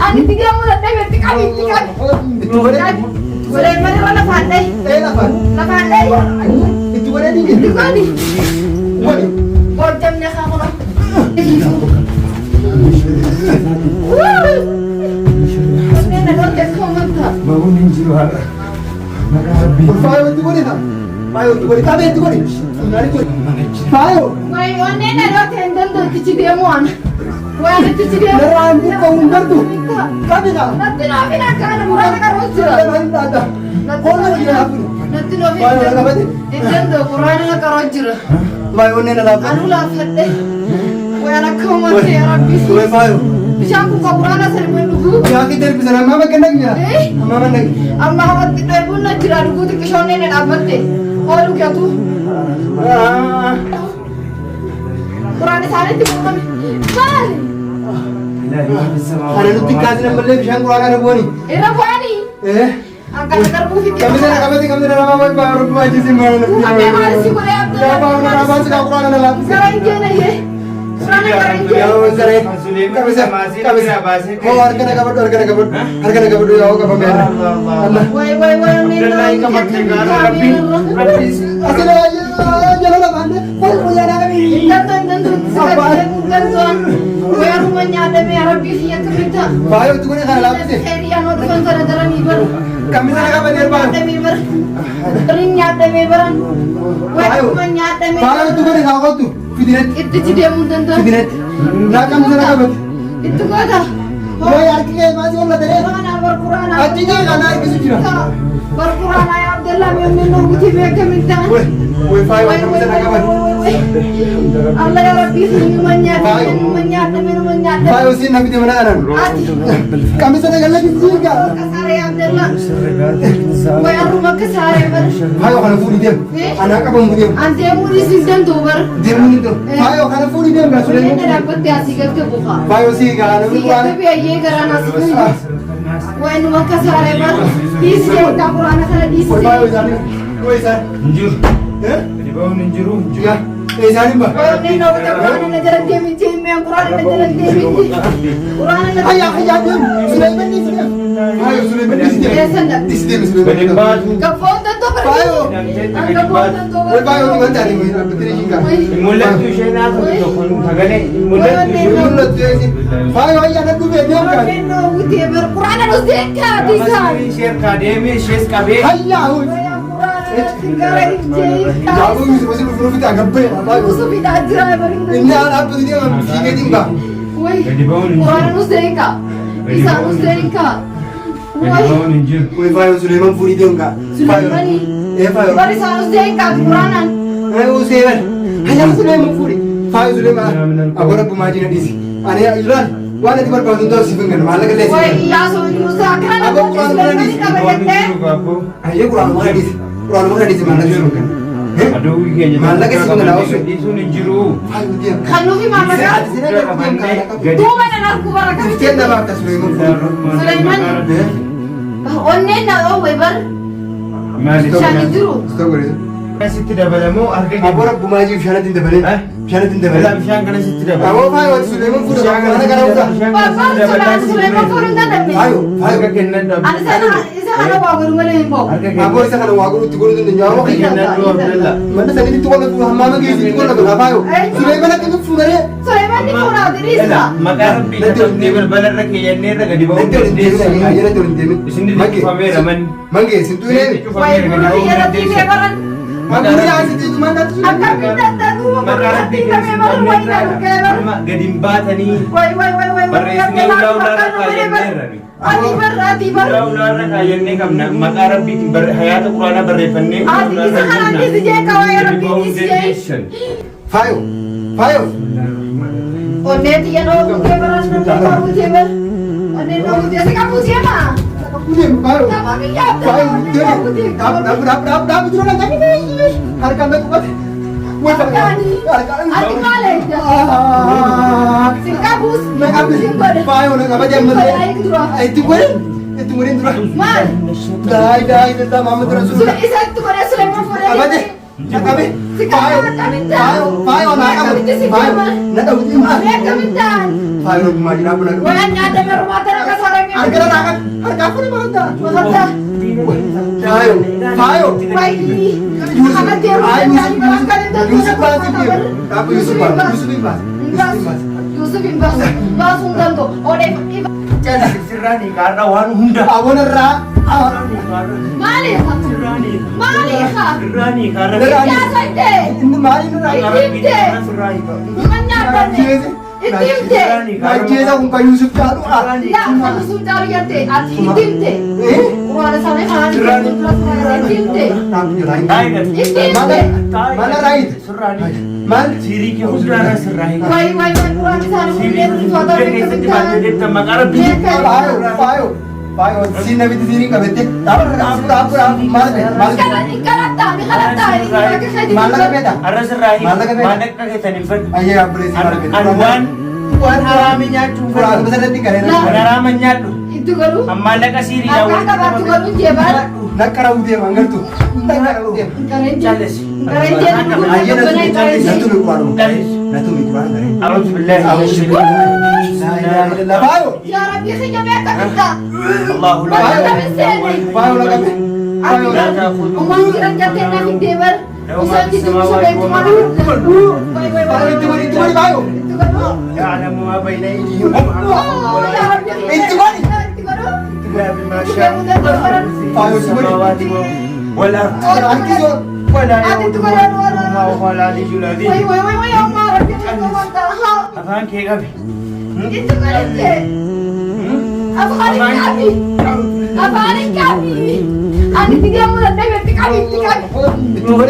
Ani tiga mulai dari kami. Itu boleh. Boleh mana pandai? Pandai. Itu boleh di. Itu kali. Boleh. Jamnya kamu lah. Bangunin jiwa. Fayo itu boleh tak? Fayo itu boleh. Tapi itu boleh. Nari boleh. Fayo. Wai onne na ro tendon do kici dia mon. Wai na kici dia. Neran buka unggar tu. Kami tak. Nanti no bina kan murah ka rojo. Neran tak ada. Kono dia aku. Nanti no Fayo nak apa tu? tendon murah ka rojo. Fayo onne nak apa? Anu la fette. Wai ana koma te rabbi. Wai Fayo. Bisa aku kaburana sari mo lugu. Ya kita dari sana mama kena gila. Mama nak. Amma hamat kita ibu na jira lugu te kishone ne dabatte. Olu kya tu? Kurang sana ti mama. Bali. Ada luti kazi nak beli bisa kurang ada boni. Era bani. Angkat bu fit. Kami sana mama baru aja sih mana. Kami harus si boleh abdul. Ya baru nama sudah kurang ada lagi. Sekarang dia na ye. Sekarang Ya sare. Kami sana. Oh harga nak kabut. Harga nak kabut ya apa biar. Allah. Wai ni Asal aja jalan apa anda? Kau jalan kami. Tentu. Sekarang wai rumahnya ada me Arabi ya kerja. Bayo tu ni kalau apa sih? Serian waktu kan cara miber. Kami sana kapan dia bayo? Ada miber. Ringnya ada miberan. Wai rumahnya ada miber. Bayo tu ni kau tu. Fidinet. Itu jadi mungkin tu. Fidinet. Nak kami sana kapan? Itu kata. Wah yaar kita masih orang tere. Berkurang. Aji ni kan nak kisah cina. Berkurang ayah Abdullah memang butuh mereka minta. Woi bayo kami sana kapan? Allah ya Rabbi minumannya minumannya. Bayo sih nabi di mana anak? Kami sana kan lagi sih kan? Kesare Abdullah. Woi rumah kesare ber. Bayo kana fudi dia. Anak apa mau dia? Ante muri sindan tu ber. Dia mau itu. Bayo kana fudi dia nggak sudah. Ini dapat ya sih ke buka. Bayo sih kan anak Sih bukan. tapi ya karena sih. Woi rumah kesare ber. Disi udah Quran sana disi. Woi bayo sana. Woi sana. Injur. Eh? Di bawah injur. Ya. Sana mbak. Woi ini no kita Quran ini jalan dia minci yang Quran ini jalan dia minci. Quran ini. Ayah dia. Sulaiman ni sudah. Bayo Sulaiman ni sudah. Ya senda. Di sini Sulaiman. Berdebat. Kapon tentu ber. Bayo. Kapon tentu ber. Woi bayo tu mana ni? Betul juga. Mulut tu saya nak tu pun tagane. Mulut tu. Mulut tu sih. Bayo ayah nak tu dia kan. Quran uti ber. Quran harus dekat di sana. Share kademi, share kabe. Ayah. Jago masih belum kita gambar. Bayo. Ini anak apa dia fikir tinggal. Di bawah injur. Quran harus dekat. Bisa harus dekat. Di bawah injur. Woi bayo Sulaiman furi dia enggak? Sulaimani. Bayo. Baris harus dekat Quranan. Ayo Sulaiman. Hanya Sulaiman furi. Bayo Sulaiman. Agora pemajinan di sini. Ane Iran. Wana di berapa untuk sih pengen malah kelihatan. Woi iya so Musa kan ada Sulaimani kabar kete. Ayo kurang mana di sini. Kurang mana di sini mana di sini. Aduh, iya. Malah ke sini nggak usah. Di sini jiru. Bayo dia. Kanu fi mana kan? Tu mana aku barakan. Sekian dah baca Sulaiman furi. Sulaimani. Onne na o webar. Mali. Shani duru. Stop kore. Sitti dabalamu harga Agora bumaji shana tin dabale. Shana tin dabale. Dalam siang kana sitti dabalamu. Awo bayo Sulaiman furi. Mana kana udah. Bapak Sulaiman turun dah demi. Ayo. Harga kenna dabalamu. Ana sana isa ana wagur male imbo. Harga Abo isa kana wagu tu guru tu nyawa. kenna dabalamu. Mana tadi itu kalau tu hamama ke itu kalau berapa ayo. Sulaiman kan tu furi. Sulaimani pura dirisa. Makaram bisa tebel balar rake yanne daga di bawah. Nanti orang dia ni, ayah nanti orang dia ni. Sini di kamera man. Mangge, sentuh ni. Woi buru ya TV baran. Mangge ni asal itu mana tu? Akan minta tahu Makaram TV baru woi na kebar. Gadimba tani. Woi. Barresnya ulah kayanne. Ati bar. Ulah kayanne kam makaram bikin hayat Qur'ana barrefanne. Ati isa kan di je kawai rabbi di Fayo. Onne dia no kebaran no baru kebar. Onne no dia se kamu siapa? Punya fayo. Kamu ya. Fayo dia. Dah betul nak jadi ni. Harga nak kuat. Ati male. Sing kabus. Nak habis. Fayo nak apa dia mana? Itu murid tu. Mal. Dah itu mama terus. Sudah isa tu pada Sulaiman fura. Apa dia? Kami. Fayo nak apa? Fayo nak tahu dia mana? Mereka minta. Fayo nak majina pun nak. Wah, nyata rumah tangga kasar kaafuni maqata. Maqata. Fayo. Wayii. Kana deemu Yusuf baasii deemu. Kaafu Yusuf baas. Yusuf hin baasu. Baasuu hin danda'u. Odeeffannoo. Sirraanii kaarra waan hunda. Abonarraa. Maaliif? Maaliif? Sirraanii kaarra. Siyaasa ittee. Inni maali nurraa? Ajjeesa kun kan Yusuf caalu. Yusuf caalu jettee ati hidhimte. Waan isaanii mana raayit. Maal? Sirii kee hundaarra sirraanii. Wayi waan isaanii hundee bultoota keessatti baatee deemtan maqaa rabbii. Fayo. Siin namitti siirii qabette. Maal Arra sirraanii. Maallaqa keessan hin fedhu. Ayyee abbuleessi Ani waan haraami nyaachuu fedhu. Waan haraama nyaadhu. Itti godhu. Maallaqa sirii Akka qabaatti godhu jeebaan. Nakkara udeema hangartu. Nakkara udeema. Caalles. Natu mi kuraan garee. A'uudhu billaahi. Fayo. Yaa Rabbi xiyya beeka bitta. Allahu laa. Fayo laqabe. Umaan jiran jattee naaf hin deebar. Isaan jidduu bisa beeku mana Fayo itti godhi fayo. يعلم ما بين أيديهم Itti godhi. Fayo itti godhi. والأرض Harkisoo. ولا يؤوده وهو العلي العظيم أفهم كيف أبي Itti godhi. Godhi.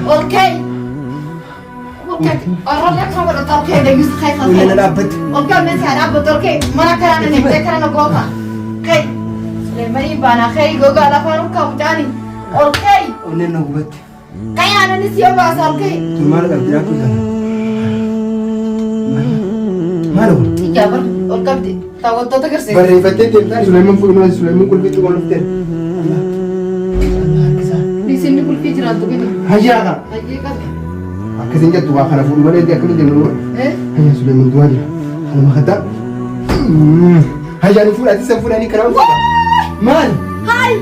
Okay. Orangnya kamu udah tahu kayak dari Yusuf kayak Udah dapet. Oke, misalnya apa tuh kayak mana karena nih saya karena goga. Kayak lemari bana kayak goga ada faru kamu tani. Oke. Onnen no gubat. Kayak ada nih siapa asal kayak. Tumal ka dira ku kana. Malo. Iya ber. Oke, tahu tuh terus. Barreeffate deemtaan Sulaiman fuudhuma Sulaiman kulfiitti waan dhufteen. Di sini kulfi jiran tuh gitu. Hayyaa ka. Aja kan. Akkasiin jettu waa kana fuudhu malee akkamitti deemnu. Hayyaa Sulaiman du'aa jira. Kana makata. Hayyaa ni fuudhati san fuudhanii karaa fuudha. Maal? Hai.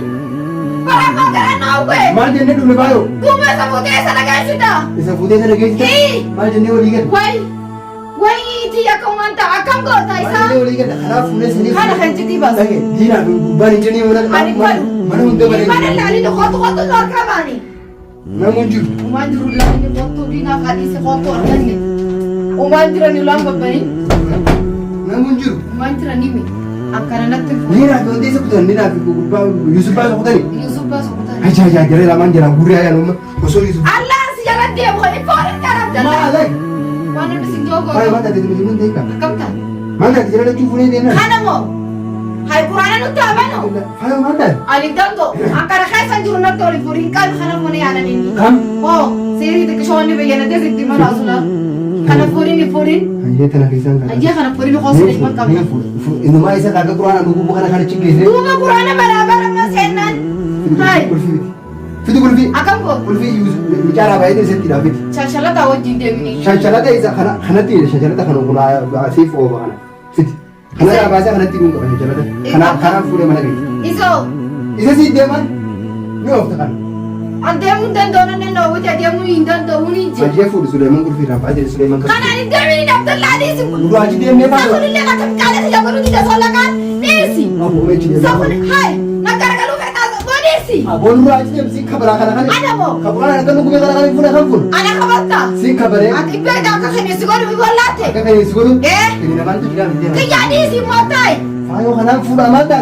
Para gara nau gue. Maal jennee dhumne baayoo. Gue sebutnya sana guys sudah. Isa fuudhee sana geessita. Maal jennee walii gala. Wai dia kau mantap akam kau Maal Taisa. jennee walii gala. Karaa fuudhee sanii. Kana kan jadi bas. Dhage diinaa gubbaan hin jennee mana hunda bareedu. Mana lali do kotu luar kamani. Namun jiru. Umanjuru lagi kotu dina kadi se kotu orangnya. Umanjuru ni ulang babani. Namun jiru. Umanjuru ni mi. Angkana nakte fu. Nira doonte isa kutan nira gubbaa Yusuf baa kutani. Yusuf bas kutan. Ajaa jare lamaan jira gurri ayaan umma osoo Yusuf. Allah si jalan dia bukan foreign karam jalan. Maalai. Wana bisin jogo. Ay mata de tumu de ka. Akam tan. Mana jira de chufune de na. Kana mo. Hai Qur'ana nu tabano. Fayo mata. Ali danto. Angkana kai sanjuru nak toli furin kan kana mo ni ana ni. Kam. Oh, siri de kishon ni beyana de zikti mana asula. Kana furin ni furin. Ayye tana kisan ka. Aja kana furin ko sini man kam. Inu ma isa daga Qur'ana nugu bukan kana cingge. Duma Qur'ana barabar ma senan. Hai. Fitu kulfi. Akam ko. Kulfi Yusuf bicara bayi de setti david. Shashala ta wajin de mini. Shanshalata isa kana ti shanshalata kana kula asif o bana. Fit. Kana ya bahasa kana ti ngunga shanshalata. Kana fure mana gani. Iso. Isa si deman. Ni ofta kana. Ante mun dan donan ne no wuta dia mun indan do mun inje. Aje fu Sulaiman kulfi ra baje Sulaiman ka. Kana ni demi ni Abdullah ni sim. Udu aji dem ne ba. Sakun le ka kala ya baru tidak solakan. Nisi. Abu me ci. Sakun hai. Nakara kalu ka ta bonisi. Abon ru aji dem sin kabara kana kana. Ada mo. Kabara kana nugu kana kana funa kan fun. Ana kabata. Sin kabare. Ati pe da ka khani sigoro bi golate. Ka kene siguru. Ini na bantu diga mi. Kaya ni si motai. Fayo kana funa manda.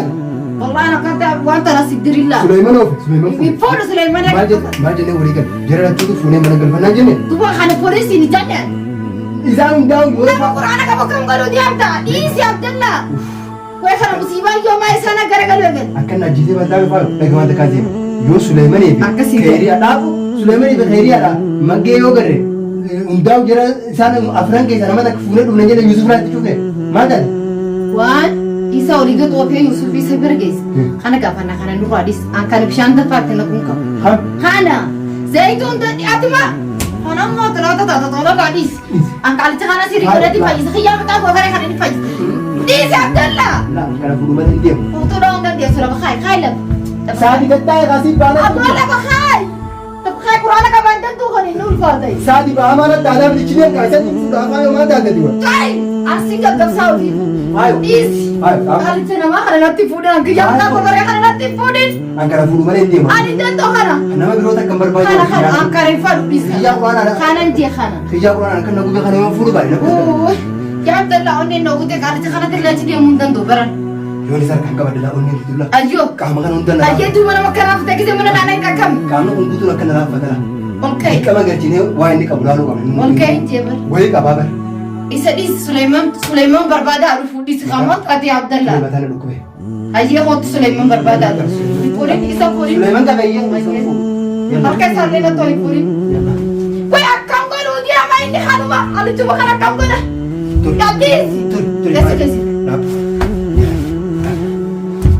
Wallahi ana kata wanta rasidrillah. Sulaiman of Sulaiman. Bi fodo Sulaiman. Maje ne wuri kan. Jara tu fune mana gal fana jene. Tuba khani polisi ni janne. Izam daw yo. Nama Quran ka bakam galu diamta. Isi Abdullah. Kue kana musibah yo mai sana gara-gara ben. Akan najise bandar fa daga mata kaje. Yo Sulaiman ibi. Khairi adabu. Sulaiman ibi khairi ada. Magge yo gare. Undaw jara sana afran ke sana mata fune dumne jene Yusuf rat chuke. Mata. Wan Isa olii gad oofee Yusuf isa bira geesse. Kana gaafannaa kana nurraa dhis. Kan bishaan dafaatti na kun qabu. Kana zayituun dadhiyaatuma. Kana immoo talaata taata gaadhis. Qaalicha kana sirii godhatti fayyisa. Xiyyaa maqaa goofare kana ni fayyisa. Dhiisi Abdallaa. Kana fuudhuma ni deemu. Utuudhaa hunda deessu lafa kaayi lafa. Saadi gaddaa kaasii baana. Abbaa lafa kaayi. Lafa kaayi quraana qabaan dantuu kan hin ulfaatay. Saadi baa mana daadhaa bilichinee kaasanii fuudhaa afaan yooma daadhati wa. Kaayi asii gaggabsaa ofii. Dhiisi. Qaalicha namaa kana natti fuudhan. Xiyyaa maqaa goofare kana natti fuudhin. Kana fuudhuma ni deemu. Ani dandoo kana. Nama biroota kan barbaadu. Kana ankareeffadhu dhiisa. Xiyyaa quraana. Kanan jee kana. Xiyyaa quraana kan nagube kana yoo fuudhu baay'ina. Yaa Abdallaa onneen nogute qaalicha kanatti ilaalchi deemuu hin danda'u baran. Yoon isaan kan qabadala onneen gidduudha. Ayyoo. Qaama kana hunda na. Ayyee duuba nama kanaaf teekisee mana naannoo hin qaqqabne. Qaamni kun guutuun akka na laaffatala. Ol ka'i. Qama galchinee waa inni qabu laaluu qabna. Ol ka'i jeebar. Wayii qabaa bara. Isa dhiisi Suleymaan barbaadaa dhufu dhiisi qaama ati Abdallaa. Mataan dhukkube. Ayyee hootu Suleymaan barbaadaa dhufu. Fuudhin isa fuudhin. Suleymaan qabeeyyee. Harka isaallee na toli fuudhin. Wayi akkam godhuu jedhama inni kanuma. Alichuma kan akkam godha. Yabdiisi. Deessi deessi.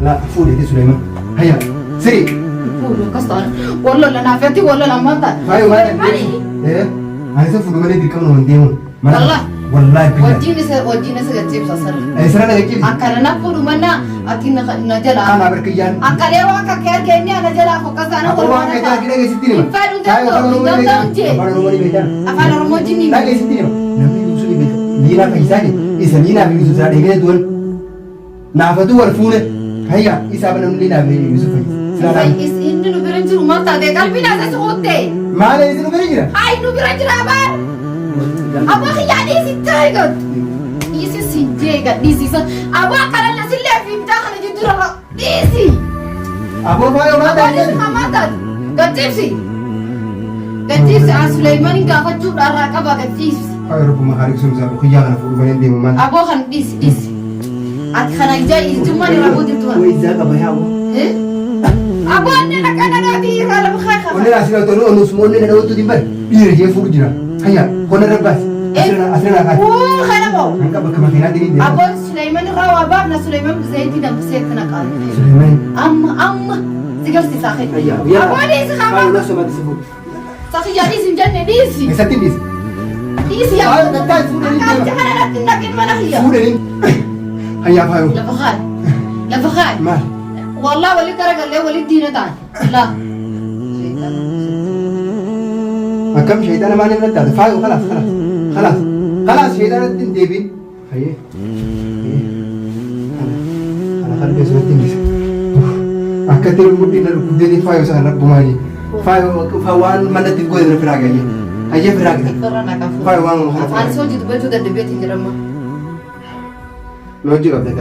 La fuudhete Suleymaan. Hayya siri. Fuudhu akkas ta'an. Wallola naafetti wallola ammaan ta'an. Faayo maali? Ani isa fuudhu malee dirqama nama deemu. Wallahi. Wallahi bila. Wajjin isa gacheebsa sarara. Isra na gacheebsa. Akkana na fuudhu manna ati na jala. Kana barkiyyaan. Akkalee waan akka kee argeenye ana jala fokkasaan Aku waan kajaa kira geessitti nima. Faayidu danda'u jee. Afaan Oromoo ni beekama. Afaan Oromoo jinni. Naa geessitti nima. Namni Yusuf ni beekama. Liinaa fayyisaati. Isa liinaa fi Yusuf isaa dheegee du'an. Naafatu wal fuune. Hayya isaa namni liinaa fi Yusuf fayyisa. Inni nu bira jiru maal taate qalbiin asas uutte. Maala isin bira jira? Hayi nu bira jira abaan. Abaa kiyyaa dhiisi taayigat. Dhiisi si jeega dhiisisa. Abaa kana lasillee fi mitaa kana jiddura dhiisi. Aboo faayoo maa Abaa dhiisi hamaa taate. Gachiibsi. Gachiibsi Suleymaan gaafachuudhaan irraa qaba gachiibsi. Faayoo rabbuma haarii sun isaa kiyyaa kana fuudhu malee deemu maal? Aboo kan dhiisi. Ati kana ijaa ijummaan irraa boodirtu Waa ijaa qaba yaa aboo. Aboo inni nakana naati irraa lafa kaa Onni asii lafa tolu onus moo onni na dhawwatu dimbar dhiira jee fuudhu jira. Hayya qonna darbaas. Asirraa kaati. Kana moo. Hanga bakka makiinaa diriin deemu. Aboo Suleymaan irraa waa baafna Suleymaan zayitii danfiseetti naqaale. Suleymaan. Amma sigarsiisaa kenna. Hayya. Aboo dhiisi Faayoo hamaa. na somatti si fuudhu. Sakiyyaa dhiisi hin jenne dhiisi. Eessatti dhiisi? Dhiisi yaa. Faayoo gattaa fuudhanii Akka deema. kana natti hin dhaqin mana kiyya. Fuudhanii. Hayyaa faayoo. Lafa kaay. Lafa kaay. Maal? Wallah wali garagallee wali diina ta'an. La. Akkam shayitaana maaliif natti taate? Faayoo khalaas shayitaanatti hin deebiin. Hayyee. Kana kan keessumatti hin dhiise. Akka ta'e mudhiin na dhukkubdeetiin faayoo isaa rabbumaanii. Faayoo waan manatti godhe firaa gayyee. Hayyee firaa gita. Farra naqafu. Faayoo waan kana. Ani soo jitu beektuu daddabeetiin jedhama. Lojii qabda.